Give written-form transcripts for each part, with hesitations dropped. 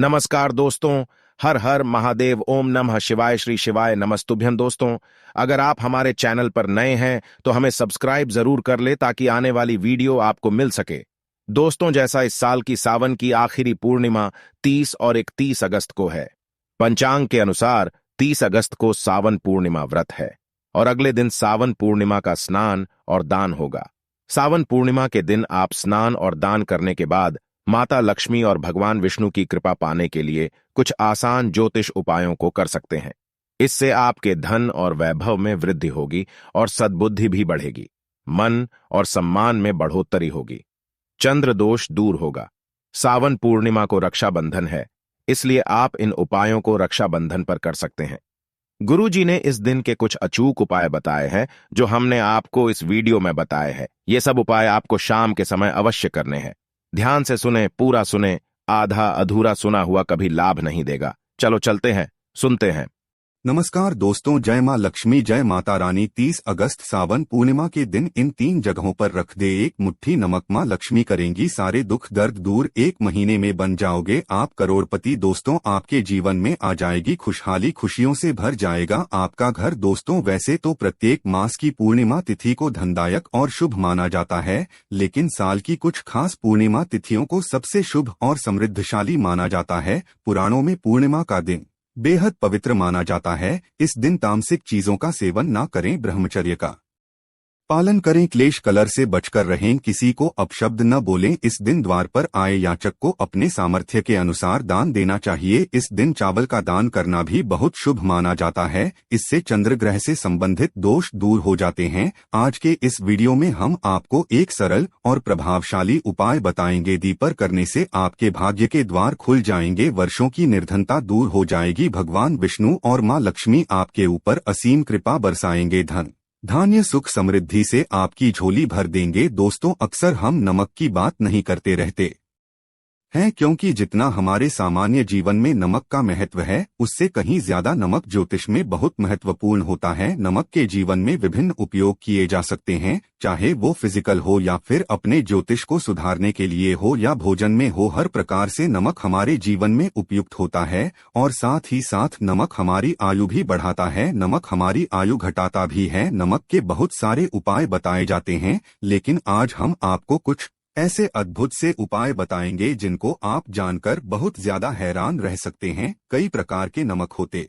नमस्कार दोस्तों। हर हर महादेव, ओम नमः शिवाय, श्री शिवाय नमस्तुभ्यं। दोस्तों, अगर आप हमारे चैनल पर नए हैं तो हमें सब्सक्राइब जरूर कर ले ताकि आने वाली वीडियो आपको मिल सके। दोस्तों, जैसा इस साल की सावन की आखिरी पूर्णिमा 30 और 31 अगस्त को है। पंचांग के अनुसार 30 अगस्त को सावन पूर्णिमा व्रत है और अगले दिन सावन पूर्णिमा का स्नान और दान होगा। सावन पूर्णिमा के दिन आप स्नान और दान करने के बाद माता लक्ष्मी और भगवान विष्णु की कृपा पाने के लिए कुछ आसान ज्योतिष उपायों को कर सकते हैं। इससे आपके धन और वैभव में वृद्धि होगी और सद्बुद्धि भी बढ़ेगी। मन और सम्मान में बढ़ोतरी होगी। चंद्र दोष दूर होगा। सावन पूर्णिमा को रक्षाबंधन है, इसलिए आप इन उपायों को रक्षाबंधन पर कर सकते हैं। गुरुजी ने इस दिन के कुछ अचूक उपाय बताए हैं जो हमने आपको इस वीडियो में बताए हैं। ये सब उपाय आपको शाम के समय अवश्य करने हैं। ध्यान से सुने, पूरा सुने। आधा अधूरा सुना हुआ कभी लाभ नहीं देगा। चलो चलते हैं, सुनते हैं। नमस्कार दोस्तों, जय मां लक्ष्मी, जय माता रानी। 30 अगस्त सावन पूर्णिमा के दिन इन 3 जगहों पर रख दे एक मुट्ठी नमक। मां लक्ष्मी करेंगी सारे दुख दर्द दूर। 1 महीने में बन जाओगे आप करोड़पति। दोस्तों, आपके जीवन में आ जाएगी खुशहाली, खुशियों से भर जाएगा आपका घर। दोस्तों, वैसे तो प्रत्येक मास की पूर्णिमा तिथि को धनदायक और शुभ माना जाता है, लेकिन साल की कुछ खास पूर्णिमा तिथियों को सबसे शुभ और समृद्धशाली माना जाता है। पुराणों में पूर्णिमा का दिन बेहद पवित्र माना जाता है। इस दिन तामसिक चीजों का सेवन न करें, ब्रह्मचर्य का पालन करें, क्लेश कलर से बचकर रहें, किसी को अपशब्द न बोलें। इस दिन द्वार पर आए याचक को अपने सामर्थ्य के अनुसार दान देना चाहिए। इस दिन चावल का दान करना भी बहुत शुभ माना जाता है। इससे चंद्र ग्रह से संबंधित दोष दूर हो जाते हैं। आज के इस वीडियो में हम आपको एक सरल और प्रभावशाली उपाय बताएंगे। दीपर करने से आपके भाग्य के द्वार खुल जाएंगे, वर्षों की निर्धनता दूर हो जाएगी। भगवान विष्णु और मां लक्ष्मी आपके ऊपर असीम कृपा बरसाएंगे। धन धान्य सुख समृद्धि से आपकी झोली भर देंगे। दोस्तों, अक्सर हम नमक की बात नहीं करते रहते हैं, क्योंकि जितना हमारे सामान्य जीवन में नमक का महत्व है, उससे कहीं ज्यादा नमक ज्योतिष में बहुत महत्वपूर्ण होता है। नमक के जीवन में विभिन्न उपयोग किए जा सकते हैं, चाहे वो फिजिकल हो या फिर अपने ज्योतिष को सुधारने के लिए हो या भोजन में हो। हर प्रकार से नमक हमारे जीवन में उपयुक्त होता है और साथ ही साथ नमक हमारी आयु भी बढ़ाता है, नमक हमारी आयु घटाता भी है। नमक के बहुत सारे उपाय बताए जाते हैं, लेकिन आज हम आपको कुछ ऐसे अद्भुत से उपाय बताएंगे जिनको आप जानकर बहुत ज्यादा हैरान रह सकते हैं। कई प्रकार के नमक होते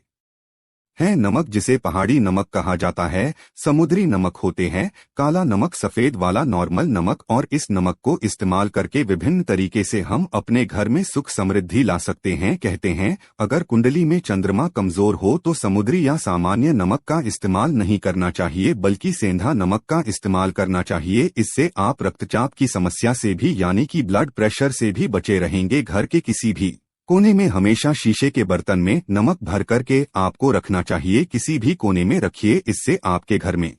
हैं। नमक जिसे पहाड़ी नमक कहा जाता है, समुद्री नमक होते हैं, काला नमक, सफेद वाला नॉर्मल नमक। और इस नमक को इस्तेमाल करके विभिन्न तरीके से हम अपने घर में सुख समृद्धि ला सकते हैं। कहते हैं, अगर कुंडली में चंद्रमा कमजोर हो तो समुद्री या सामान्य नमक का इस्तेमाल नहीं करना चाहिए, बल्कि सेंधा नमक का इस्तेमाल करना चाहिए। इससे आप रक्तचाप की समस्या से भी, यानी कि ब्लड प्रेशर से भी बचे रहेंगे। घर के किसी भी कोने में हमेशा शीशे के बर्तन में नमक भर करके आपको रखना चाहिए। किसी भी कोने में रखिए, इससे आपके घर में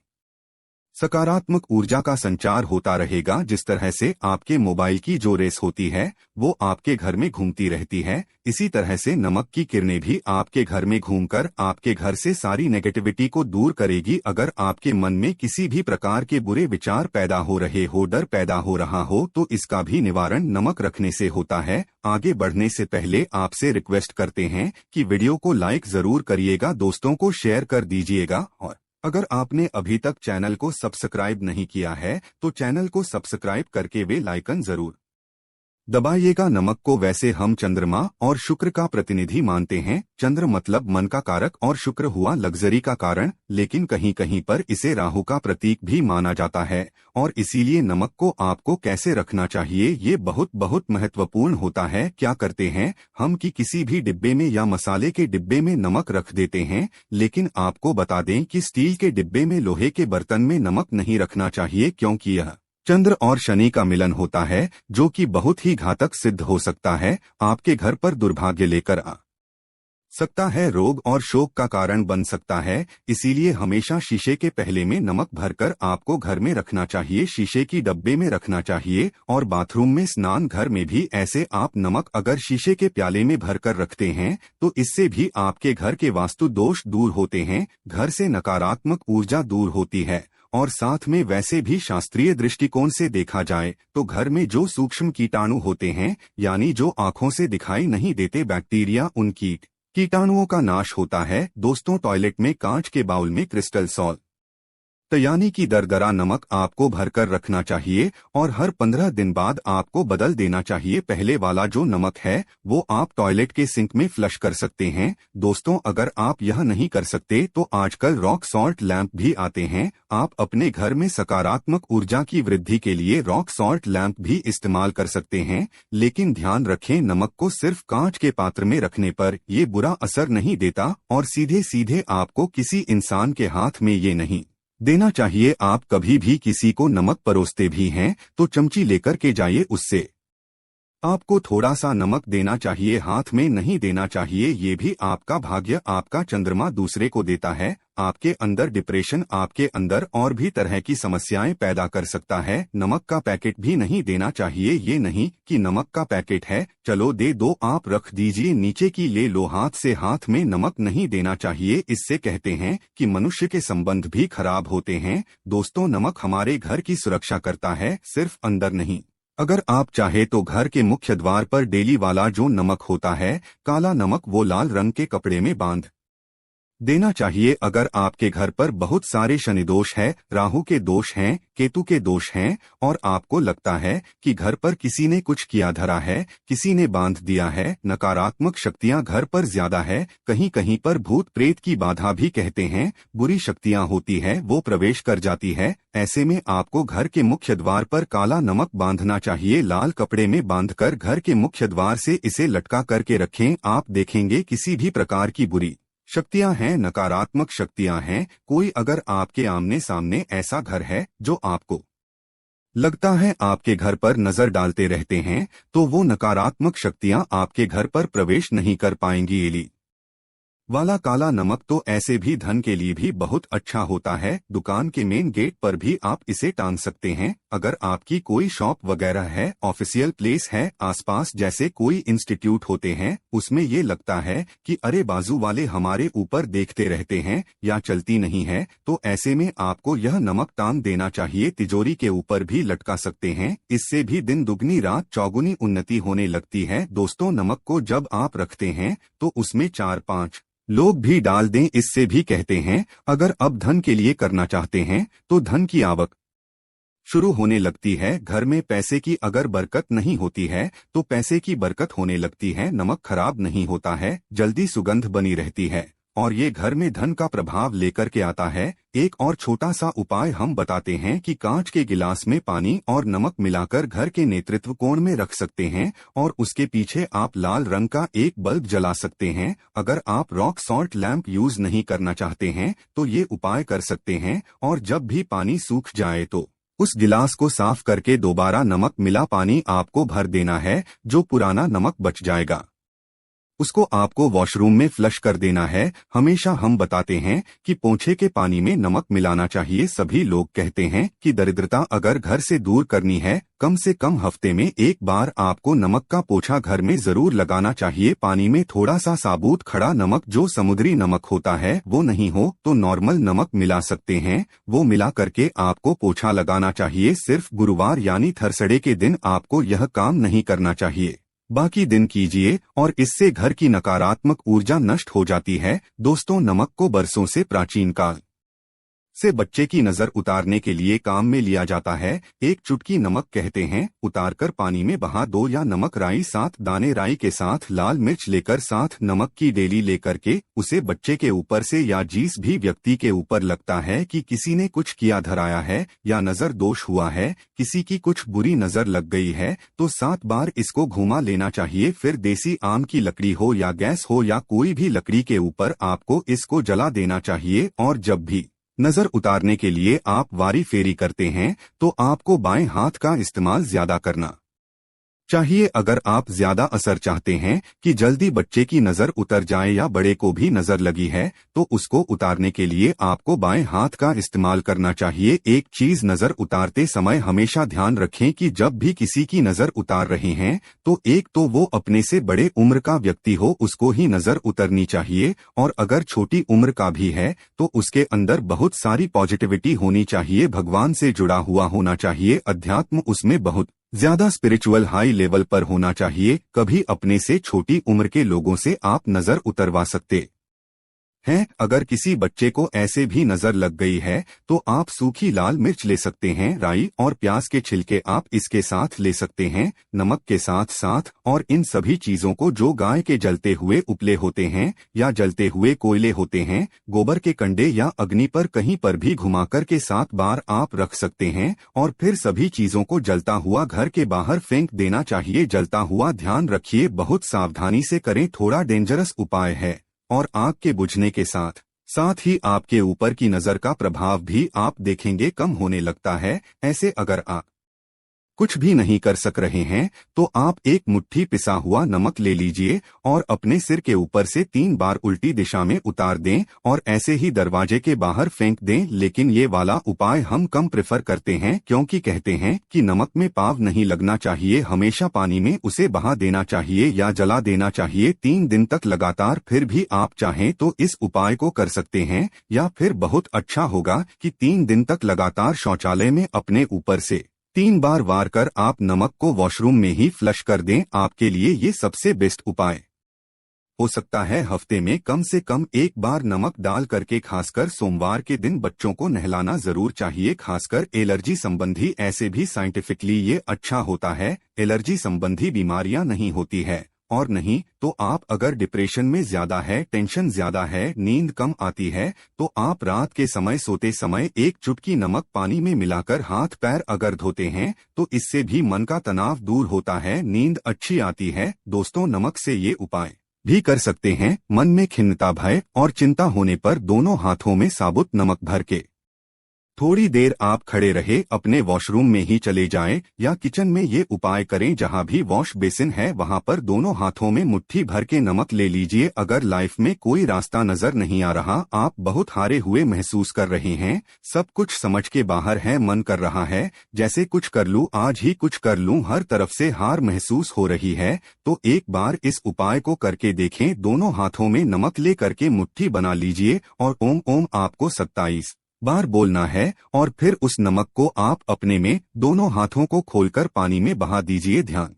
सकारात्मक ऊर्जा का संचार होता रहेगा। जिस तरह से आपके मोबाइल की जो रेस होती है वो आपके घर में घूमती रहती है, इसी तरह से नमक की किरणें भी आपके घर में घूमकर आपके घर से सारी नेगेटिविटी को दूर करेगी। अगर आपके मन में किसी भी प्रकार के बुरे विचार पैदा हो रहे हो, डर पैदा हो रहा हो, तो इसका भी निवारण नमक रखने से होता है। आगे बढ़ने से पहले आपसे रिक्वेस्ट करते हैं कि वीडियो को लाइक जरूर करिएगा, दोस्तों को शेयर कर दीजिएगा, और अगर आपने अभी तक चैनल को सब्सक्राइब नहीं किया है तो चैनल को सब्सक्राइब करके बेल आइकन जरूर दबाइएगा। नमक को वैसे हम चंद्रमा और शुक्र का प्रतिनिधि मानते हैं। चंद्र मतलब मन का कारक और शुक्र हुआ लग्जरी का कारण, लेकिन कहीं कहीं पर इसे राहु का प्रतीक भी माना जाता है। और इसीलिए नमक को आपको कैसे रखना चाहिए ये बहुत बहुत महत्वपूर्ण होता है। क्या करते हैं हम कि किसी भी डिब्बे में या मसाले के डिब्बे में नमक रख देते हैं, लेकिन आपको बता दें कि स्टील के डिब्बे में, लोहे के बर्तन में नमक नहीं रखना चाहिए, क्योंकि यह चंद्र और शनि का मिलन होता है, जो कि बहुत ही घातक सिद्ध हो सकता है। आपके घर पर दुर्भाग्य लेकर आ सकता है, रोग और शोक का कारण बन सकता है। इसीलिए हमेशा शीशे के पहले में नमक भरकर आपको घर में रखना चाहिए, शीशे की डब्बे में रखना चाहिए। और बाथरूम में, स्नान घर में भी ऐसे आप नमक अगर शीशे के प्याले में भरकर रखते हैं तो इससे भी आपके घर के वास्तु दोष दूर होते हैं, घर से नकारात्मक ऊर्जा दूर होती है और साथ में वैसे भी शास्त्रीय दृष्टिकोण से देखा जाए तो घर में जो सूक्ष्म कीटाणु होते हैं, यानी जो आंखों से दिखाई नहीं देते बैक्टीरिया, उन कीटाणुओं का नाश होता है। दोस्तों, टॉयलेट में कांच के बाउल में क्रिस्टल सॉल्ट यानी कि दरदरा नमक आपको भरकर रखना चाहिए और हर 15 दिन बाद आपको बदल देना चाहिए। पहले वाला जो नमक है वो आप टॉयलेट के सिंक में फ्लश कर सकते हैं। दोस्तों, अगर आप यह नहीं कर सकते तो आजकल रॉक सॉल्ट लैंप भी आते हैं। आप अपने घर में सकारात्मक ऊर्जा की वृद्धि के लिए रॉक सॉल्ट लैंप भी इस्तेमाल कर सकते हैं, लेकिन ध्यान रखें, नमक को सिर्फ कांच के पात्र में रखने पर ये बुरा असर नहीं देता और सीधे सीधे आपको किसी इंसान के हाथ में ये नहीं देना चाहिए। आप कभी भी किसी को नमक परोसते भी हैं तो चमची लेकर के जाइए, उससे आपको थोड़ा सा नमक देना चाहिए, हाथ में नहीं देना चाहिए। ये भी आपका भाग्य, आपका चंद्रमा दूसरे को देता है। आपके अंदर डिप्रेशन, आपके अंदर और भी तरह की समस्याएं पैदा कर सकता है। नमक का पैकेट भी नहीं देना चाहिए। ये नहीं कि नमक का पैकेट है, चलो दे दो, आप रख दीजिए नीचे की ले लो, हाथ से हाथ में नमक नहीं देना चाहिए। इससे कहते हैं कि मनुष्य के संबंध भी खराब होते हैं। दोस्तों, नमक हमारे घर की सुरक्षा करता है, सिर्फ अंदर नहीं। अगर आप चाहे तो घर के मुख्य द्वार पर डेली वाला जो नमक होता है, काला नमक, वो लाल रंग के कपड़े में बांध देना चाहिए। अगर आपके घर पर बहुत सारे शनि दोष है, राहु के दोष हैं, केतु के दोष हैं और आपको लगता है कि घर पर किसी ने कुछ किया धरा है, किसी ने बांध दिया है, नकारात्मक शक्तियां घर पर ज्यादा है, कहीं कहीं पर भूत प्रेत की बाधा भी कहते हैं, बुरी शक्तियां होती है, वो प्रवेश कर जाती है, ऐसे में आपको घर के मुख्य द्वार पर काला नमक बांधना चाहिए। लाल कपड़े में बांधकर घर के मुख्य द्वार से इसे लटका करके रखें। आप देखेंगे किसी भी प्रकार की बुरी शक्तियां हैं, नकारात्मक शक्तियां हैं, कोई अगर आपके आमने सामने ऐसा घर है जो आपको लगता है आपके घर पर नजर डालते रहते हैं, तो वो नकारात्मक शक्तियां आपके घर पर प्रवेश नहीं कर पाएंगी। एली वाला काला नमक तो ऐसे भी धन के लिए भी बहुत अच्छा होता है। दुकान के मेन गेट पर भी आप इसे टांग सकते हैं। अगर आपकी कोई शॉप वगैरह है, ऑफिशियल प्लेस है आसपास, जैसे कोई इंस्टीट्यूट होते हैं, उसमें ये लगता है कि अरे बाजू वाले हमारे ऊपर देखते रहते हैं या चलती नहीं है, तो ऐसे में आपको यह नमक टांग देना चाहिए। तिजोरी के ऊपर भी लटका सकते हैं, इससे भी दिन दुगनी रात चौगुनी उन्नति होने लगती है। दोस्तों, नमक को जब आप रखते हैं तो उसमें 4-5 लोग भी डाल दें। इससे भी कहते हैं अगर अब धन के लिए करना चाहते हैं तो धन की आवक शुरू होने लगती है। घर में पैसे की अगर बरकत नहीं होती है तो पैसे की बरकत होने लगती है। नमक खराब नहीं होता है, जल्दी सुगंध बनी रहती है और ये घर में धन का प्रभाव लेकर के आता है। एक और छोटा सा उपाय हम बताते हैं कि कांच के गिलास में पानी और नमक मिलाकर घर के नेतृत्व कोण में रख सकते हैं और उसके पीछे आप लाल रंग का एक बल्ब जला सकते हैं। अगर आप रॉक सॉल्ट लैंप यूज नहीं करना चाहते हैं तो ये उपाय कर सकते हैं और जब भी पानी सूख जाए तो उस गिलास को साफ करके दोबारा नमक मिला पानी आपको भर देना है। जो पुराना नमक बच जाएगा उसको आपको वॉशरूम में फ्लश कर देना है। हमेशा हम बताते हैं कि पोंछे के पानी में नमक मिलाना चाहिए। सभी लोग कहते हैं कि दरिद्रता अगर घर से दूर करनी है, कम से कम हफ्ते में एक बार आपको नमक का पोछा घर में जरूर लगाना चाहिए। पानी में थोड़ा सा साबुत खड़ा नमक, जो समुद्री नमक होता है, वो नहीं हो तो नॉर्मल नमक मिला सकते हैं। वो मिला करके आपको पोछा लगाना चाहिए। सिर्फ गुरुवार यानी थर्सडे के दिन आपको यह काम नहीं करना चाहिए, बाकी दिन कीजिए और इससे घर की नकारात्मक ऊर्जा नष्ट हो जाती है। दोस्तों, नमक को बरसों से प्राचीन काल से बच्चे की नजर उतारने के लिए काम में लिया जाता है। एक चुटकी नमक कहते हैं, उतारकर पानी में बहा दो, या नमक राई 7 दाने राई के साथ लाल मिर्च लेकर साथ नमक की डेली लेकर के उसे बच्चे के ऊपर से या जिस भी व्यक्ति के ऊपर लगता है कि किसी ने कुछ किया धराया है या नजर दोष हुआ है, किसी की कुछ बुरी नजर लग गई है, तो 7 बार इसको घुमा लेना चाहिए। फिर देसी आम की लकड़ी हो या गैस हो या कोई भी लकड़ी के ऊपर आपको इसको जला देना चाहिए। और जब भी नजर उतारने के लिए आप वारी फेरी करते हैं तो आपको बाएं हाथ का इस्तेमाल ज्यादा करना चाहिए। अगर आप ज्यादा असर चाहते हैं कि जल्दी बच्चे की नजर उतर जाए या बड़े को भी नजर लगी है, तो उसको उतारने के लिए आपको बाएं हाथ का इस्तेमाल करना चाहिए। एक चीज, नजर उतारते समय हमेशा ध्यान रखें कि जब भी किसी की नजर उतार रहे हैं तो एक तो वो अपने से बड़े उम्र का व्यक्ति हो, उसको ही नजर उतरनी चाहिए, और अगर छोटी उम्र का भी है तो उसके अंदर बहुत सारी पॉजिटिविटी होनी चाहिए, भगवान से जुड़ा हुआ होना चाहिए, अध्यात्म उसमें बहुत ज्यादा स्पिरिचुअल हाई लेवल पर होना चाहिए। कभी अपने से छोटी उम्र के लोगों से आप नजर उतरवा सकते हैं। अगर किसी बच्चे को ऐसे भी नजर लग गई है तो आप सूखी लाल मिर्च ले सकते हैं, राई और प्याज के छिलके आप इसके साथ ले सकते हैं, नमक के साथ साथ, और इन सभी चीजों को जो गाय के जलते हुए उपले होते हैं या जलते हुए कोयले होते हैं, गोबर के कंडे या अग्नि पर कहीं पर भी घुमाकर के 7 बार आप रख सकते हैं, और फिर सभी चीजों को जलता हुआ घर के बाहर फेंक देना चाहिए। जलता हुआ ध्यान रखिए, बहुत सावधानी से करें, थोड़ा डेंजरस उपाय है, और आग के बुझने के साथ साथ ही आपके ऊपर की नजर का प्रभाव भी आप देखेंगे कम होने लगता है। ऐसे अगर आप कुछ भी नहीं कर सक रहे हैं तो आप एक मुट्ठी पिसा हुआ नमक ले लीजिए और अपने सिर के ऊपर से 3 बार उल्टी दिशा में उतार दें और ऐसे ही दरवाजे के बाहर फेंक दें। लेकिन ये वाला उपाय हम कम प्रेफर करते हैं, क्योंकि कहते हैं कि नमक में पाव नहीं लगना चाहिए, हमेशा पानी में उसे बहा देना चाहिए या जला देना चाहिए 3 दिन तक लगातार। फिर भी आप चाहें तो इस उपाय को कर सकते हैं, या फिर बहुत अच्छा होगा कि 3 दिन तक लगातार शौचालय में अपने ऊपर से 3 बार वार कर आप नमक को वॉशरूम में ही फ्लश कर दें। आपके लिए ये सबसे बेस्ट उपाय हो सकता है। हफ्ते में कम से कम 1 बार नमक डाल करके, खासकर सोमवार के दिन बच्चों को नहलाना जरूर चाहिए, खासकर एलर्जी संबंधी। ऐसे भी साइंटिफिकली ये अच्छा होता है, एलर्जी संबंधी बीमारियां नहीं होती है। और नहीं तो आप अगर डिप्रेशन में ज्यादा है, टेंशन ज्यादा है, नींद कम आती है, तो आप रात के समय सोते समय 1 चुटकी नमक पानी में मिलाकर हाथ पैर अगर धोते हैं तो इससे भी मन का तनाव दूर होता है, नींद अच्छी आती है। दोस्तों, नमक से ये उपाय भी कर सकते हैं। मन में खिन्नता, भय और चिंता होने पर दोनों हाथों में साबुत नमक भर के थोड़ी देर आप खड़े रहे, अपने वॉशरूम में ही चले जाएं या किचन में ये उपाय करें, जहां भी वॉश बेसिन है वहां पर दोनों हाथों में मुट्ठी भर के नमक ले लीजिए। अगर लाइफ में कोई रास्ता नजर नहीं आ रहा, आप बहुत हारे हुए महसूस कर रहे हैं, सब कुछ समझ के बाहर है, मन कर रहा है जैसे कुछ कर लूं, आज ही कुछ कर लूं, हर तरफ से हार महसूस हो रही है, तो एक बार इस उपाय को करके देखें। दोनों हाथों में नमक ले करके मुट्ठी बना लीजिए और ओम ओम आपको 27 बार बोलना है, और फिर उस नमक को आप अपने में दोनों हाथों को खोलकर पानी में बहा दीजिए। ध्यान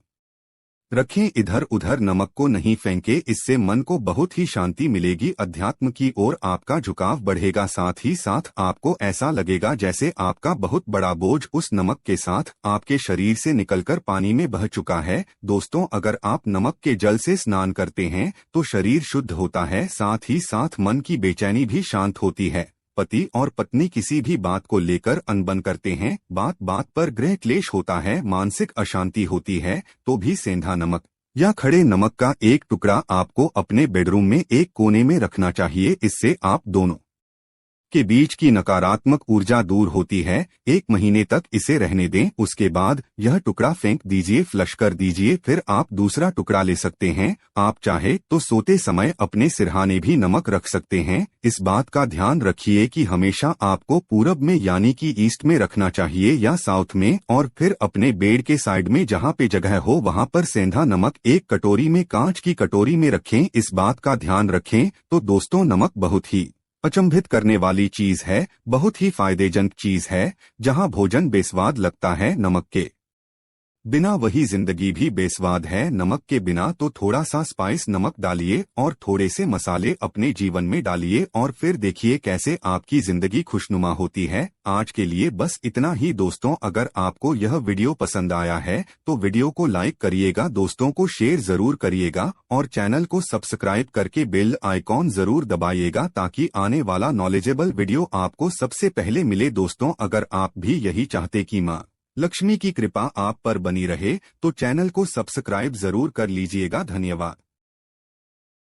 रखें, इधर उधर नमक को नहीं फेंके, इससे मन को बहुत ही शांति मिलेगी, अध्यात्म की ओर आपका झुकाव बढ़ेगा, साथ ही साथ आपको ऐसा लगेगा जैसे आपका बहुत बड़ा बोझ उस नमक के साथ आपके शरीर से निकलकर पानी में बह चुका है। दोस्तों, अगर आप नमक के जल से स्नान करते हैं तो शरीर शुद्ध होता है, साथ ही साथ मन की बेचैनी भी शांत होती है। पति और पत्नी किसी भी बात को लेकर अनबन करते हैं, बात बात पर गृह क्लेश होता है, मानसिक अशांति होती है, तो भी सेंधा नमक या खड़े नमक का 1 टुकड़ा आपको अपने बेडरूम में एक कोने में रखना चाहिए। इससे आप दोनों के बीच की नकारात्मक ऊर्जा दूर होती है। 1 महीने तक इसे रहने दें, उसके बाद यह टुकड़ा फेंक दीजिए, फ्लश कर दीजिए, फिर आप दूसरा टुकड़ा ले सकते हैं। आप चाहे तो सोते समय अपने सिरहाने भी नमक रख सकते हैं। इस बात का ध्यान रखिए कि हमेशा आपको पूरब में यानी कि ईस्ट में रखना चाहिए या साउथ में, और फिर अपने बेड के साइड में जहाँ पे जगह हो वहाँ पर सेंधा नमक 1 कटोरी में, कांच की कटोरी में रखें। इस बात का ध्यान रखें। तो दोस्तों, नमक बहुत ही अचंभित करने वाली चीज है, बहुत ही फायदेजनक चीज है। जहां भोजन बेस्वाद लगता है, नमक के बिना वही जिंदगी भी बेस्वाद है। नमक के बिना तो थोड़ा सा स्पाइस नमक डालिए और थोड़े से मसाले अपने जीवन में डालिए, और फिर देखिए कैसे आपकी जिंदगी खुशनुमा होती है। आज के लिए बस इतना ही दोस्तों। अगर आपको यह वीडियो पसंद आया है तो वीडियो को लाइक करिएगा, दोस्तों को शेयर जरूर करिएगा, और चैनल को सब्सक्राइब करके बेल आइकॉन जरूर दबाइएगा, ताकि आने वाला नॉलेजेबल वीडियो आपको सबसे पहले मिले। दोस्तों, अगर आप भी यही चाहते कि माँ लक्ष्मी की कृपा आप पर बनी रहे तो चैनल को सब्सक्राइब जरूर कर लीजिएगा। धन्यवाद।